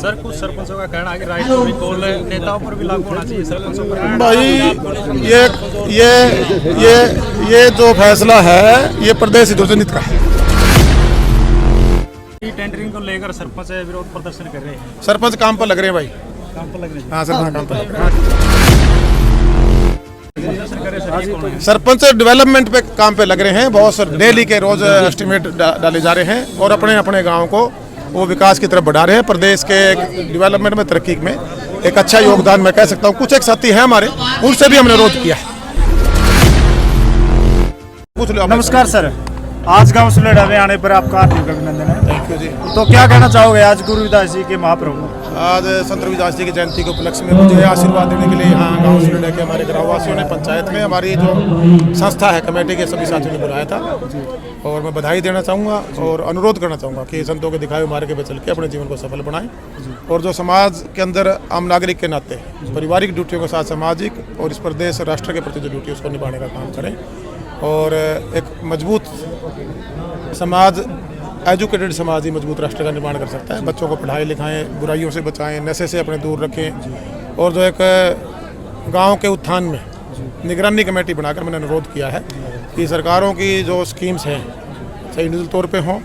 Sir कुछ सरपंचों का कहना है कि राइट टू रिकॉल नेताओं पर भी लागू होना चाहिए, सरपंचों पर भाई ये जो फैसला है ये प्रदेश हितों से का है। टेंडरिंग को लेकर सरपंच विरोध प्रदर्शन कर रहे हैं। सरपंच काम पर लग रहे हैं भाई, काम पर लग रहे हैं। हाँ सरपंच काम पर लग रहे हैं। सरपंच डेवलपमेंट पे काम पे लग रहे हैं। बहुत सारे डेली के रोज एस्टिमेट डाले जा रहे हैं और अपने अपने गांव को वो विकास की तरफ बढ़ा रहे हैं। प्रदेश के डेवलपमेंट में, तरक्की में एक अच्छा योगदान मैं कह सकता हूँ। कुछ एक साथी हैं हमारे, उनसे भी हमने विरोध किया है। नमस्कार सर, आज गांव सुलेड़ा में आने पर आपका हार्दिक अभिनंदन है। थैंक यू जी। तो क्या कहना चाहोगे आज गुरु रविदास जी के महाप्रभु? आज संत रविदास जी की जयंती के उपलक्ष्य में मुझे आशीर्वाद देने के लिए यहाँ गांव सुलेड़ा के हमारे ग्रामवासियों ने, पंचायत में हमारी जो संस्था है, कमेटी के सभी साथियों ने बुलाया था और मैं बधाई देना चाहूँगा और अनुरोध करना चाहूँगा कि संतों के दिखाए मार्ग पे चल के अपने जीवन को सफल बनाएं और जो समाज के अंदर आम नागरिक के नाते पारिवारिक ड्यूटियों के साथ सामाजिक और इस प्रदेश राष्ट्र के प्रति जो ड्यूटी उसको निभाने का काम करें और एक मजबूत समाज, एजुकेटेड समाज ही मजबूत राष्ट्र का निर्माण कर सकता है। बच्चों को पढ़ाएं लिखाएं, बुराइयों से बचाएं, नशे से अपने दूर रखें और जो एक गांव के उत्थान में निगरानी कमेटी बनाकर मैंने अनुरोध किया है कि सरकारों की जो स्कीम्स हैं, चाहे इंडिविजुअल तौर पे हों,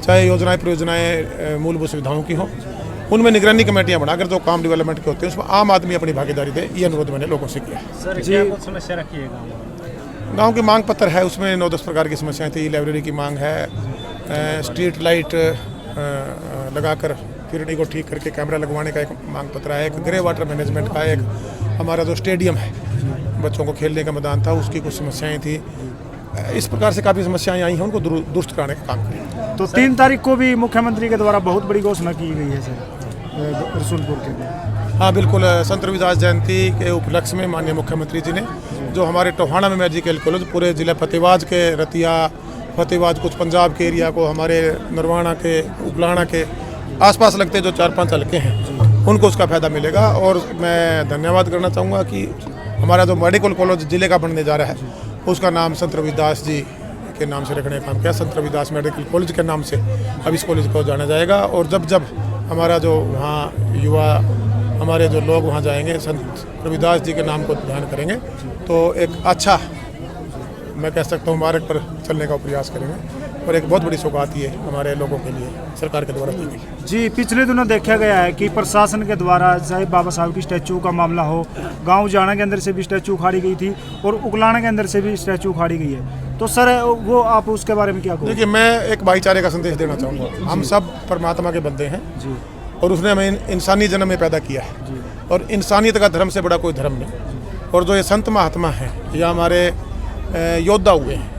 चाहे योजनाएं परियोजनाएं मूलभूत सुविधाओं की हों, उनमें निगरानी कमेटियां बनाकर जो काम डेवलपमेंट के होते हैं उसमें आम आदमी अपनी भागीदारी दे। ये अनुरोध मैंने लोगों से किया। सर क्या कुछ समस्या रखी है गाँव की मांग पत्र है, उसमें 9-10 प्रकार की समस्याएं थी। लाइब्रेरी की मांग है, स्ट्रीट लाइट लगाकर फिरनी को ठीक करके कैमरा लगवाने का एक मांग पत्र है, एक ग्रे वाटर मैनेजमेंट का, एक हमारा जो स्टेडियम है, बच्चों को खेलने का मैदान था, उसकी कुछ समस्याएं थी। इस प्रकार से काफ़ी समस्याएं आई हैं, उनको दुरुस्त कराने का काम करें। तो 3 तारीख को भी मुख्यमंत्री के द्वारा बहुत बड़ी घोषणा की गई है सर रसूलपुर के। हाँ बिल्कुल, संत रविदास जयंती के उपलक्ष्य में माननीय मुख्यमंत्री जी ने जो हमारे टोहाना में मेडिकल कॉलेज, पूरे जिला फतेहाबाद के, रतिया फतेहाबाद, कुछ पंजाब के एरिया को, हमारे नरवाना के, उगलाना के आसपास लगते जो 4-5 हल्के हैं, उनको उसका फ़ायदा मिलेगा। और मैं धन्यवाद करना चाहूँगा कि हमारा जो मेडिकल कॉलेज जिले का बनने जा रहा है उसका नाम संत रविदास जी के नाम से रखने का काम किया। संत रविदास मेडिकल कॉलेज के नाम से अब इस कॉलेज को जाना जाएगा और जब जब हमारा जो वहाँ युवा, हमारे जो लोग वहाँ जाएंगे, संत रविदास जी के नाम को ध्यान करेंगे तो एक अच्छा, मैं कह सकता हूँ, मार्ग पर चलने का प्रयास करेंगे और एक बहुत बड़ी सौगात ये हमारे लोगों के लिए सरकार के द्वारा दी गई। जी, पिछले दिनों देखा गया है कि प्रशासन के द्वारा चाहे बाबा साहब की स्टैचू का मामला हो, गांव जाना के अंदर से भी स्टैचू उखाड़ी गई थी और उगलाना के अंदर से भी स्टैचू उखाड़ी गई है। तो सर वो आप उसके बारे में क्या कहोगे? देखिए, मैं एक भाईचारे का संदेश देना चाहूँगा। हम सब परमात्मा के बंदे हैं जी, और उसने हमें इंसानी जन्म में पैदा किया है जी, और इंसानियत का धर्म से बड़ा कोई धर्म नहीं। और जो ये संत महात्मा हैं या हमारे योद्धा हुए हैं,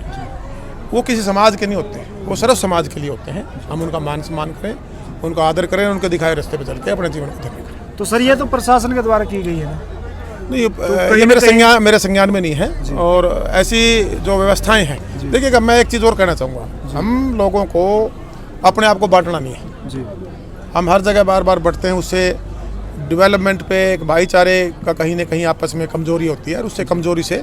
वो किसी समाज के नहीं होते, वो सर्व समाज के लिए होते हैं। हम उनका मान सम्मान करें, उनका आदर करें, उनके दिखाए रास्ते पर चल के अपने जीवन को धन्य करें। तो सर ये तो प्रशासन के द्वारा की गई है ना? नहीं, ये मेरे संज्ञान में नहीं है और ऐसी जो व्यवस्थाएं हैं। देखिएगा, मैं एक चीज़ और कहना चाहूँगा, हम लोगों को अपने आप को बांटना नहीं है जी। हम हर जगह बार बार बढ़ते हैं, उससे डेवलपमेंट पे एक भाईचारे का कहीं ना कहीं आपस में कमजोरी होती है और उससे कमजोरी से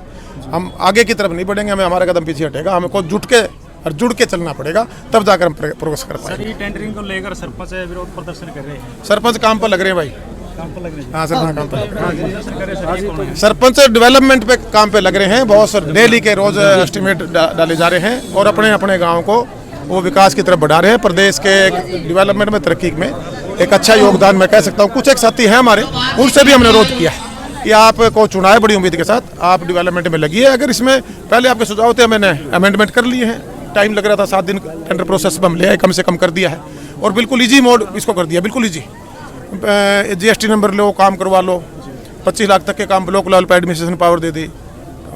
हम आगे की तरफ नहीं बढ़ेंगे, हमें हमारा कदम पीछे हटेगा। हमको जुड़ के चलना पड़ेगा, तब जाकर हम प्रोग्रेस कर पाएंगे। सर टेंडरिंग को लेकर सरपंच विरोध प्रदर्शन कर रहे हैं। सरपंच काम पर लग रहे हैं भाई, काम पर लग रहे हैं। हाँ सरपंच काम पर लग रहे हैं। सरपंच डेवलपमेंट पे काम पे लग रहे हैं। बहुत सारे डेली के रोज एस्टिमेट डाले जा रहे हैं और अपने अपने गाँव को वो विकास की तरफ बढ़ा रहे हैं। प्रदेश के डेवलपमेंट में, तरक्की में एक अच्छा योगदान मैं कह सकता हूँ। कुछ एक साथी हैं हमारे, उनसे भी हमने विरोध किया है कि आपको चुना है बड़ी उम्मीद के साथ, आप डेवलपमेंट में लगिए। अगर इसमें पहले आपके सुझाव थे, मैंने अमेंडमेंट कर लिए हैं। टाइम लग रहा था, 7 दिन टेंडर प्रोसेस में हम ले आए, कम से कम कर दिया है और बिल्कुल ईजी मोड इसको कर दिया, बिल्कुल ईजी। GST नंबर लो, काम करवा लो, 25 लाख तक के काम ब्लॉक लेवल पर एडमिनिस्ट्रेशन पावर दे दी,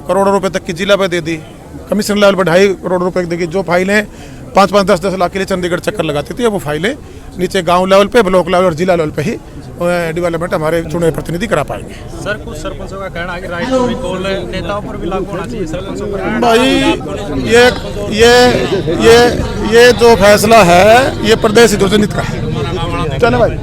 करोड़ों रुपये तक की जिला पर दे दी, कमीशन लेवल पर 2.5 करोड़ रुपये देगी। जो फाइलें 5-5, 10-10 लाख के लिए चंडीगढ़ चक्कर लगाती थी, वो फाइलें नीचे गांव लेवल पे, ब्लॉक लेवल और जिला लेवल पे ही डेवलपमेंट हमारे चुने प्रतिनिधि करा पाएंगे। सर कुछ सरपंचों का कहना है कि राइट टू रिकॉल नेताओं पर भी लागू होना चाहिए, सरपंचों पर। भाई ये जो फैसला है ये प्रदेश हितों से का है। चलो भाई।